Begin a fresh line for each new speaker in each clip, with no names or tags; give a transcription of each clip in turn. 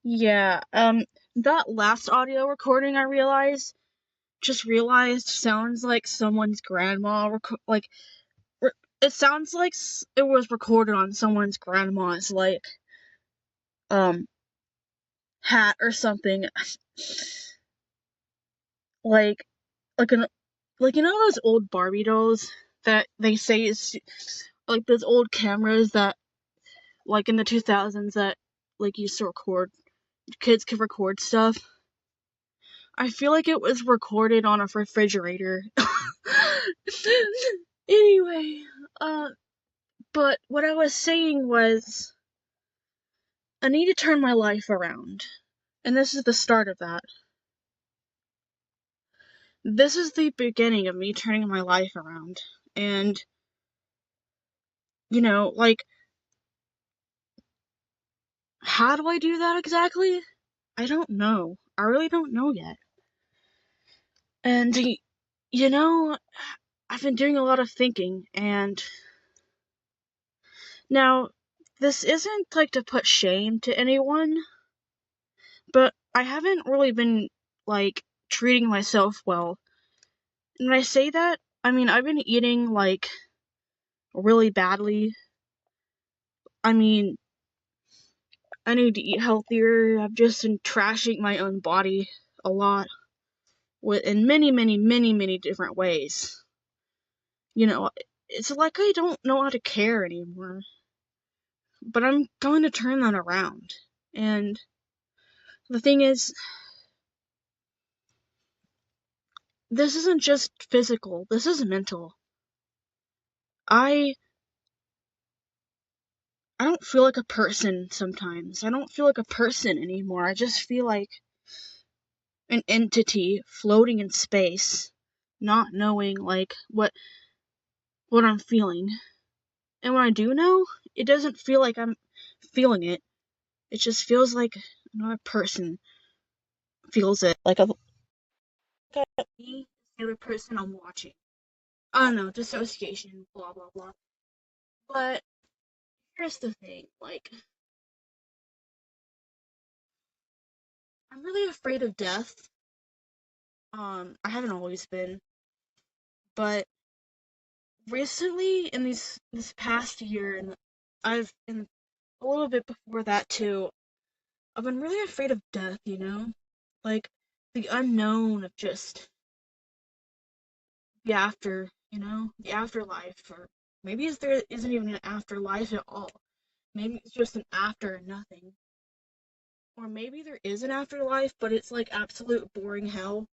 Yeah, that last audio recording just realized sounds like someone's grandma re- it sounds like it was recorded on someone's grandma's um hat or something. like like an like those old Barbie dolls that they say is like those old cameras that like in the 2000s that like used to record kids could record stuff. I feel like it was recorded on a refrigerator. Anyway, uh, but what I was saying was, I need to turn my life around. And this is the start of that. This is the beginning of me turning my life around. And, how do I do that exactly? I don't know. I really don't know yet. And, you know, I've been doing a lot of thinking, and now, this isn't like to put shame to anyone, but I haven't really been like treating myself well. And when I say that, I mean I've been eating like really badly. I mean, I need to eat healthier. I've just been trashing my own body a lot in many, many, many, many different ways. You know, it's like I don't know how to care anymore. But I'm going to turn that around. And the thing is, this isn't just physical, this is mental. I I don't feel like a person sometimes. I don't feel like a person anymore. I just feel like an entity floating in space, not knowing like what I'm feeling. And when I do know, it doesn't feel like I'm feeling it. It just feels like another person feels it. Like me, the other person I'm watching. I don't know, dissociation, blah blah blah. But here's the thing, I'm really afraid of death. I haven't always been, but recently in this past year, and I've in a little bit before that too, I've been really afraid of death, like the unknown of just the afterlife, or maybe there isn't even an afterlife at all. Maybe it's just an after nothing. Or maybe there is an afterlife, but it's like absolute boring hell.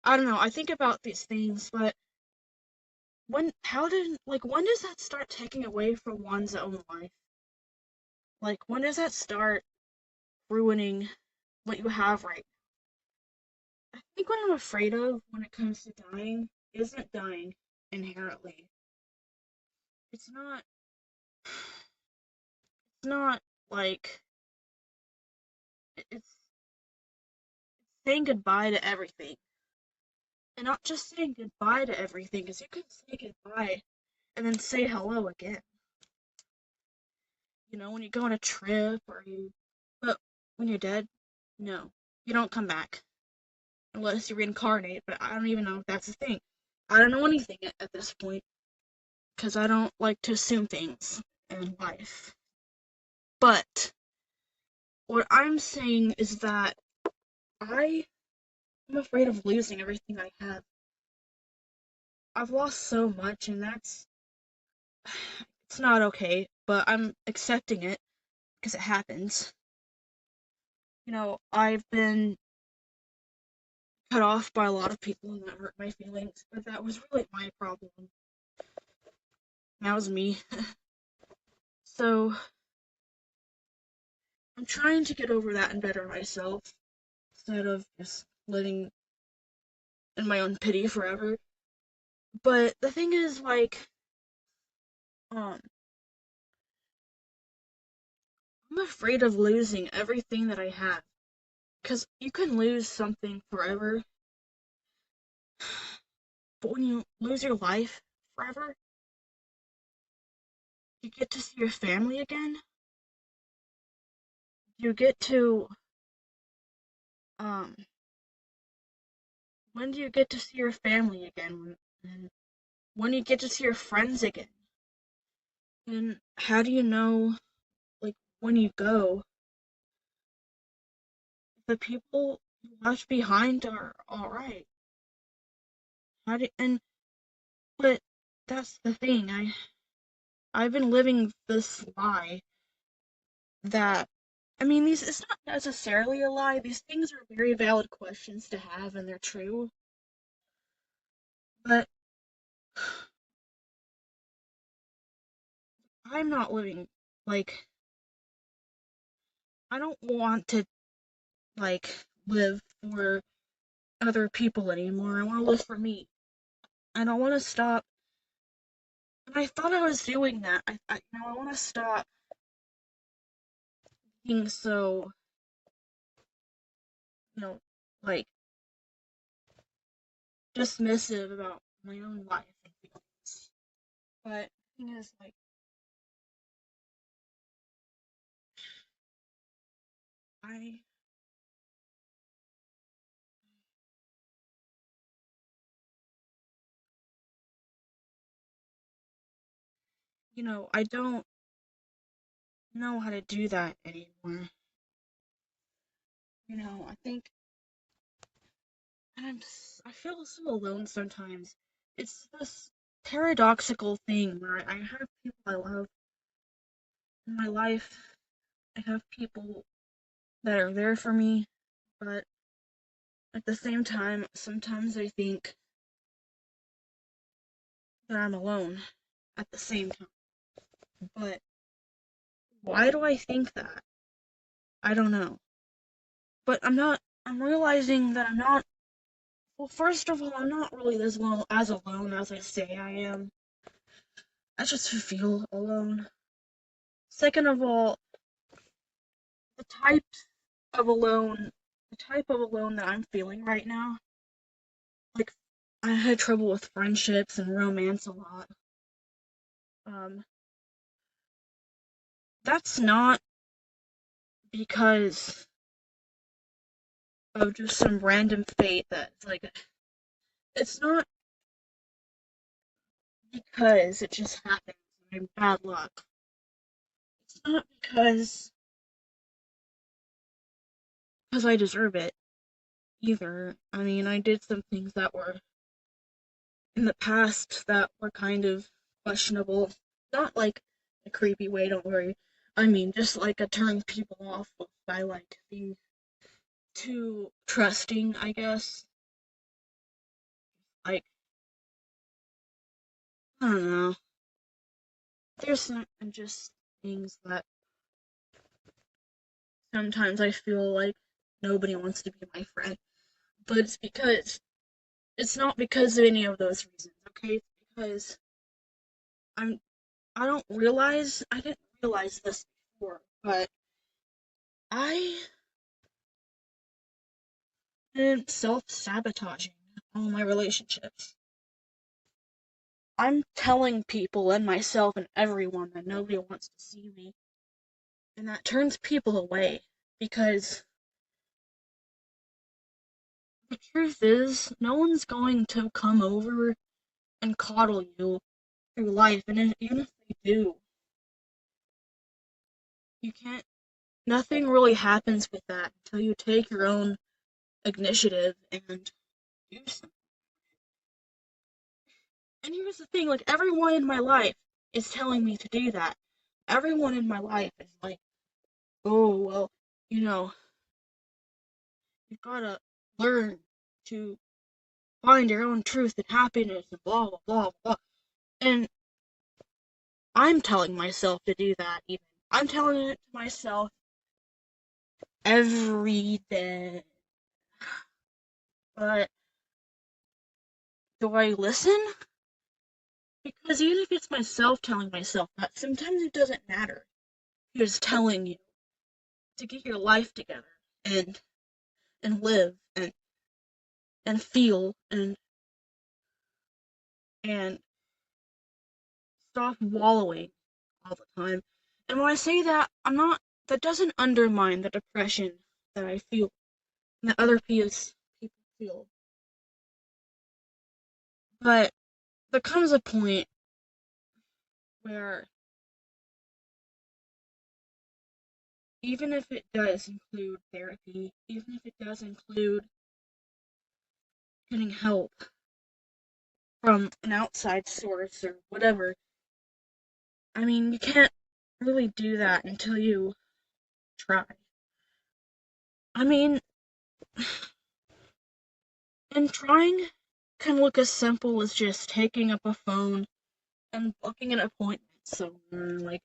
I don't know. I think about these things, but when does that start taking away from one's own life? Like, when does that start ruining what you have right now? I think what I'm afraid of when it comes to dying isn't dying inherently. It's not, it's not like, it's saying goodbye to everything. And not just saying goodbye to everything, because you can say goodbye and then say hello again. When you go on a trip but when you're dead, no, you don't come back unless you reincarnate. But I don't even know if that's a thing. I don't know anything at this point because I don't like to assume things in life. But what I'm saying is that I am afraid of losing everything I have. I've lost so much, and it's not okay. But I'm accepting it because it happens. I've been cut off by a lot of people and that hurt my feelings, but that was really my problem. That was me. So I'm trying to get over that and better myself instead of just living in my own pity forever. But the thing is, um, I'm afraid of losing everything that I have. Because you can lose something forever, but when you lose your life forever, you get to see your family again. you get to um when do you get to see your family again? When you get to see your friends again? And how do you know, like, when you go, the people you left behind are alright? How do and but that's the thing. I've been living this lie that I mean these it's not necessarily a lie. These things are very valid questions to have and they're true. But I'm not living like I don't want to like live for other people anymore. I want to live for me. I don't want to stop. And I thought I was doing that. I want to stop being so, you know, like dismissive about my own life and feelings. But the thing is, like, I, I don't know how to do that anymore. I think I feel so alone sometimes. It's this paradoxical thing where I have people I love in my life. I have people that are there for me, but at the same time, sometimes I think that I'm alone at the same time. But why do I think that? I don't know. But I'm realizing that I'm not, well, first of all, I'm not really as alone as I say I am. I just feel alone. Second of all, the type the type of alone that I'm feeling right now, like, I had trouble with friendships and romance a lot. Um, that's not because of just some random fate that's like, it's not because it just happens and I'm bad luck. It's not because I deserve it either. I mean, I did some things that were in the past that were kind of questionable. Not like a creepy way, don't worry. I mean, just like a turning people off by like being too trusting, I guess. Like, I don't know. There's some just things that sometimes I feel like nobody wants to be my friend. But it's not because of any of those reasons, okay? It's because I'm I didn't realize this before, but I am self-sabotaging all my relationships. I'm telling people and myself and everyone that nobody wants to see me, and that turns people away because the truth is, no one's going to come over and coddle you through life, and even if they do, you can't. Nothing really happens with that until you take your own initiative and do something. And here's the thing, like, everyone in my life is telling me to do that. Everyone in my life is like, oh, well, you know, you've gotta learn to find your own truth and happiness and blah, blah, blah, blah. And I'm telling myself to do that, even. I'm telling it to myself every day. But do I listen? Because even if it's myself telling myself that, sometimes it doesn't matter. It's telling you to get your life together and live and feel and stop wallowing all the time. And when I say that, I'm not that doesn't undermine the depression that I feel and that other people feel. But there comes a point where even if it does include therapy, even if it does include getting help from an outside source or whatever, I mean, you can't really do that until you try. I mean, and trying can look as simple as just taking up a phone and booking an appointment somewhere, like,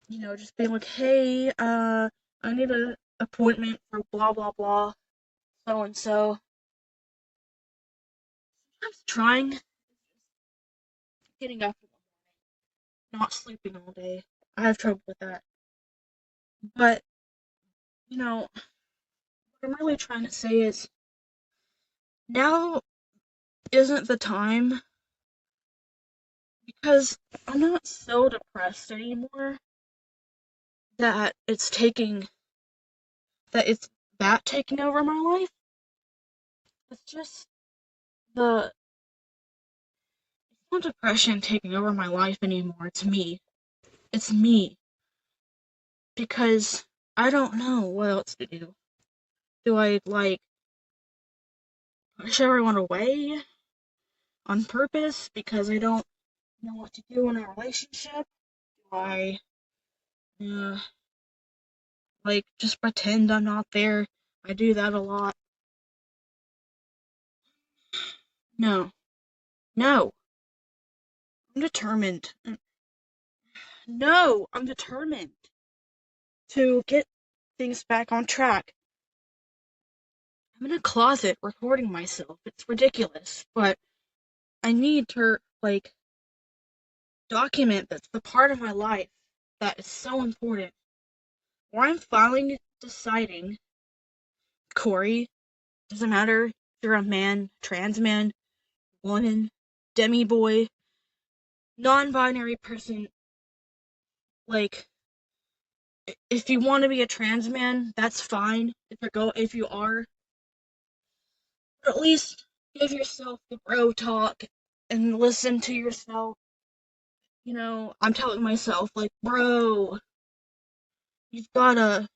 just being like, hey, I need an appointment for blah blah blah, so and so. Sometimes trying, getting up in the morning, not sleeping all day. I have trouble with that. But, what I'm really trying to say is now isn't the time because I'm not so depressed anymore that it's that taking over my life. It's just the it's not depression taking over my life anymore. It's me. It's me because I don't know what else to do. Do I like push everyone away on purpose because I don't know what to do in a relationship? Do I uh, like just pretend I'm not there? I do that a lot. No, no, I'm determined. No, I'm determined to get things back on track. I'm in a closet recording myself. It's ridiculous, but I need to document that's the part of my life that is so important. Where I'm finally deciding, Corey, doesn't matter if you're a man, trans man, woman, demi boy, non-binary person, like if you want to be a trans man, that's fine. If you are, but at least give yourself the bro talk and listen to yourself. I'm telling myself like, bro, you've gotta,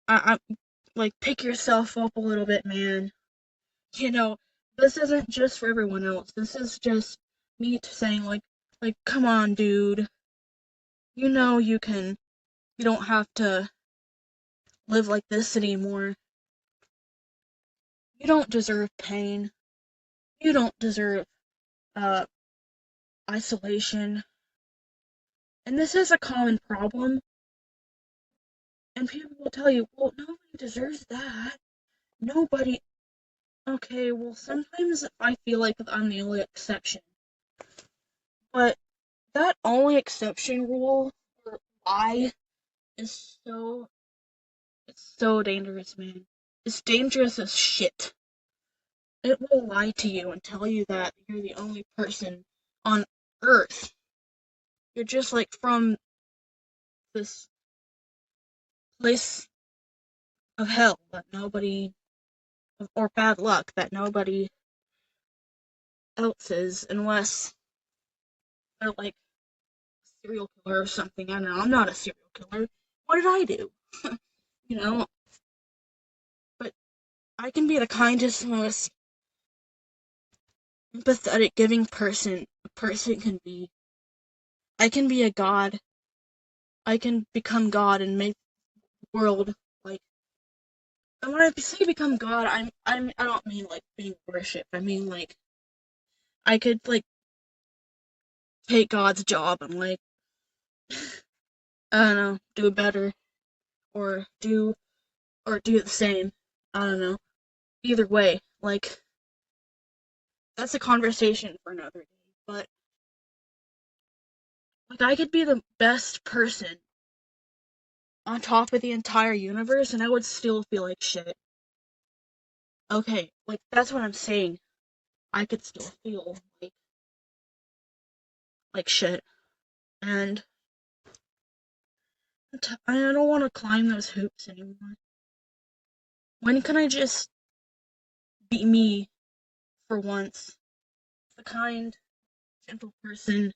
I like pick yourself up a little bit, man. You know, this isn't just for everyone else. This is just me saying like, come on, dude. You can. You don't have to live like this anymore. You don't deserve pain. You don't deserve uh isolation. And this is a common problem. And people will tell you, well, nobody deserves that. Nobody. Okay, well, sometimes I feel like I'm the only exception. But that only exception rule, or lie, is it's so dangerous, man. It's dangerous as shit. It will lie to you and tell you that you're the only person on Earth. You're just like from this place of hell that nobody, or bad luck that nobody else is, unless they're like a serial killer or something. I don't know. I'm not a serial killer. What did I do? you know, but I can be the kindest, most empathetic, giving person a person can be. I can be a god. I can become God and make the world like. And when I say become God, I don't mean like being worshipped. I mean like I could like take God's job and like I don't know, do it better or do the same. I don't know. Either way, like that's a conversation for another day. But like I could be the best person on top of the entire universe and I would still feel like shit. Okay, like that's what I'm saying. I could still feel like shit. And I don't want to climb those hoops anymore. When can I just be me for once? The kind, gentle person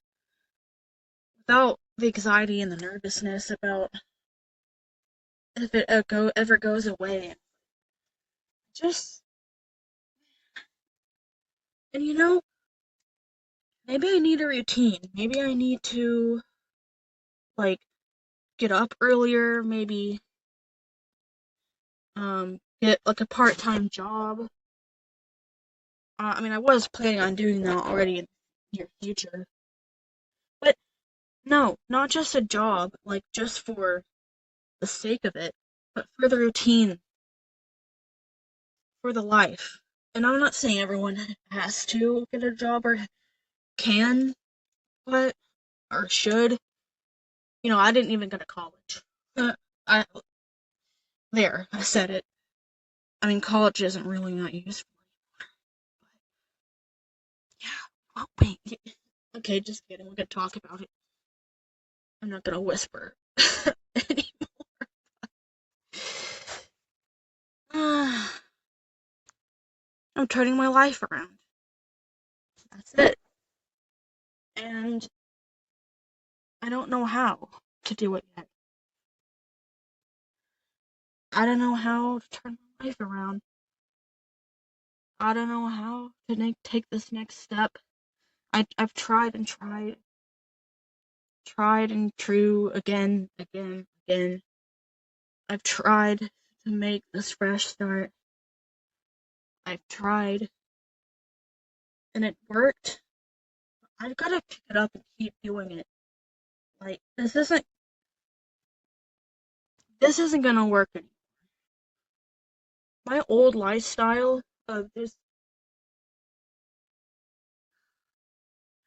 without the anxiety and the nervousness about if it ever goes away. Just, and maybe I need a routine. Maybe I need to, like, get up earlier, maybe, get, like, a part-time job. I mean, I was planning on doing that already in the near future. But, no, not just a job, like, just for the sake of it, but for the routine, for the life. And I'm not saying everyone has to get a job or can, but, or should. I didn't even go to college. I I said it. I mean, college isn't really that useful. Yeah. Oh wait. Okay, just kidding. We're gonna talk about it. I'm not gonna whisper. I'm turning my life around. That's it. And I don't know how to do it yet. I don't know how to turn my life around. I don't know how to take this next step. I've tried and tried and true again, again, again. I've tried to make this fresh start. I've tried, and it worked. I've got to pick it up and keep doing it. Like, this isn't gonna work anymore. My old lifestyle of this.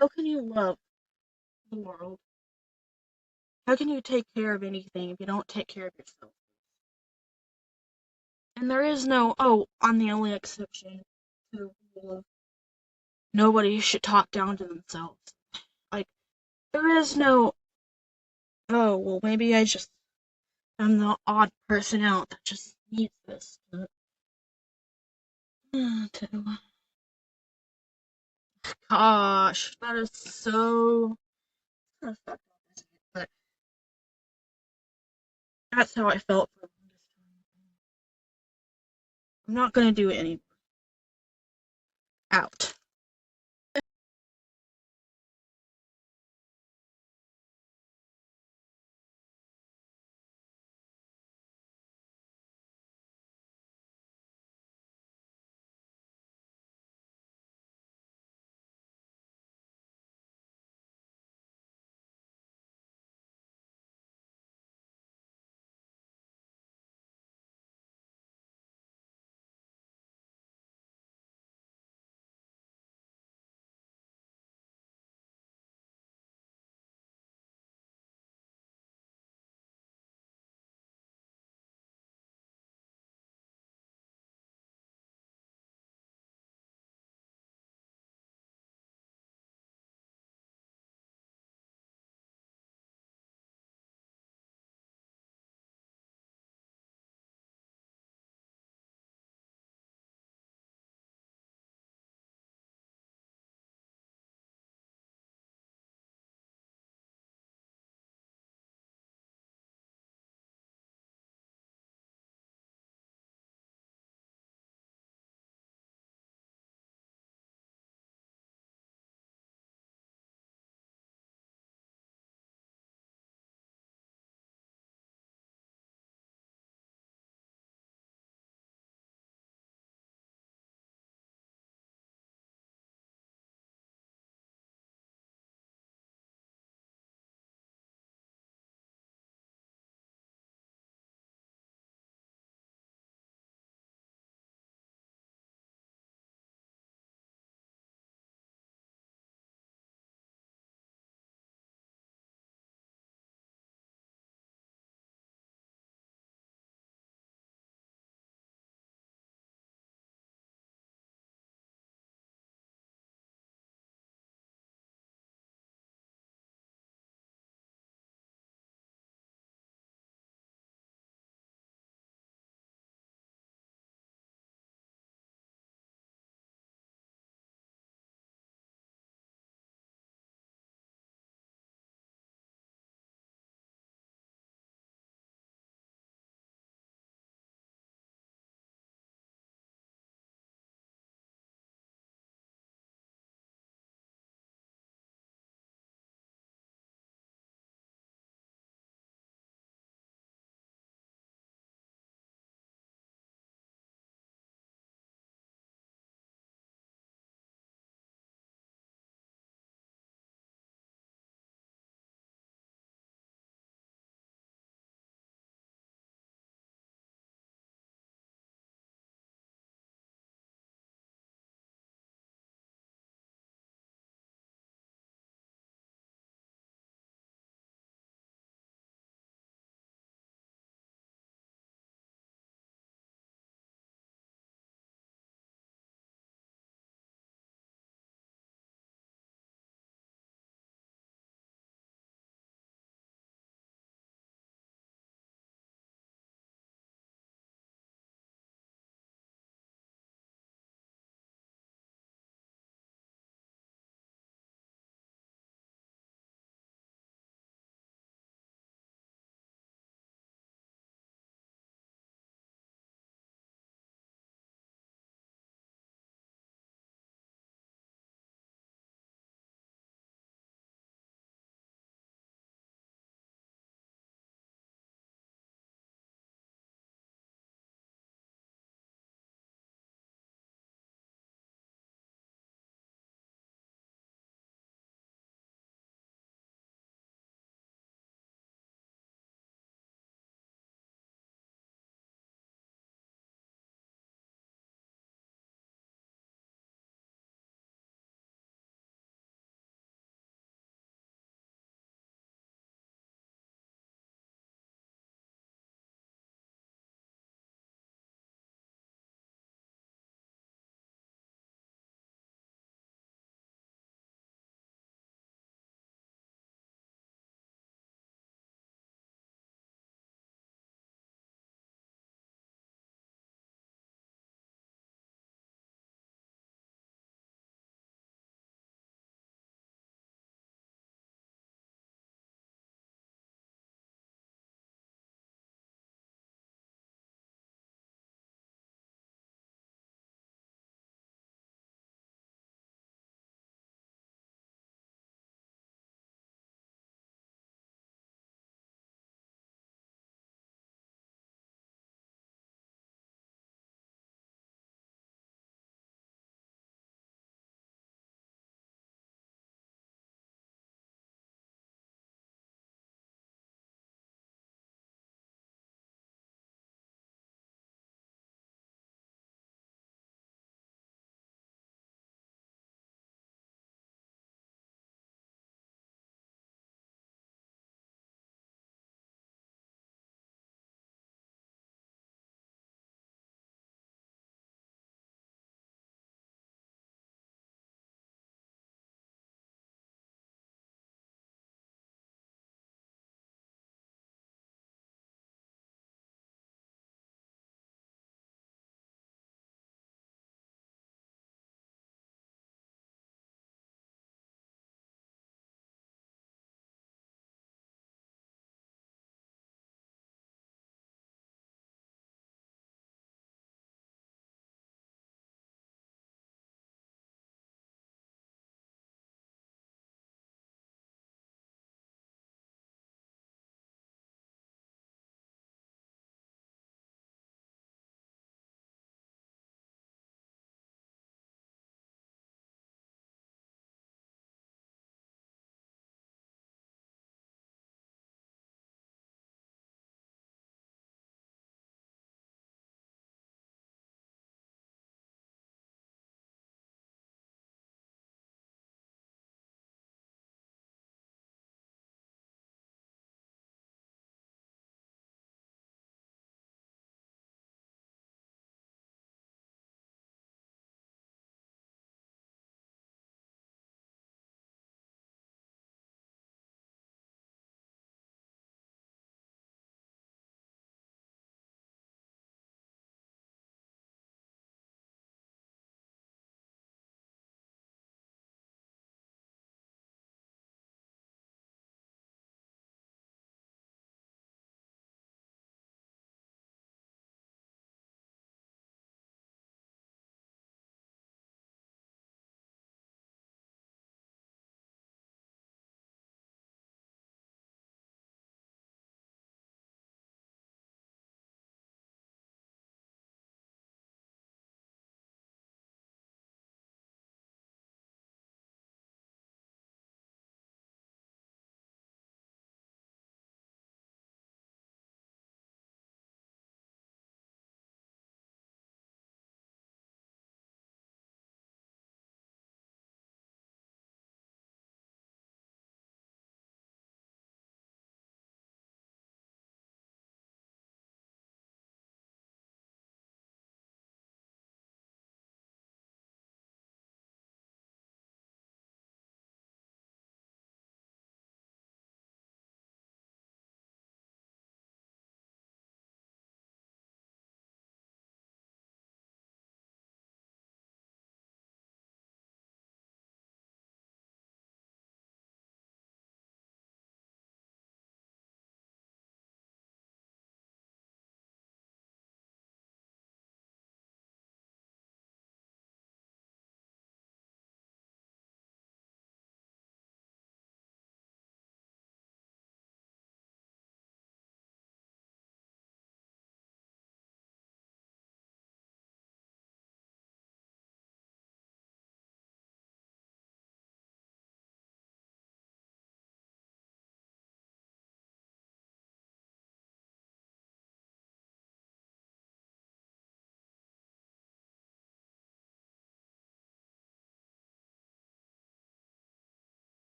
How can you love the world? How can you take care of anything if you don't take care of yourself? And there is no, oh, I'm the only exception to the rule of nobody should talk down to themselves. Like, there is no, oh, well, maybe I'm the odd person out that just needs this to gosh, that is so fucked up, isn't it? But that's how I felt for the longest time. I'm not gonna do it anymore. Out.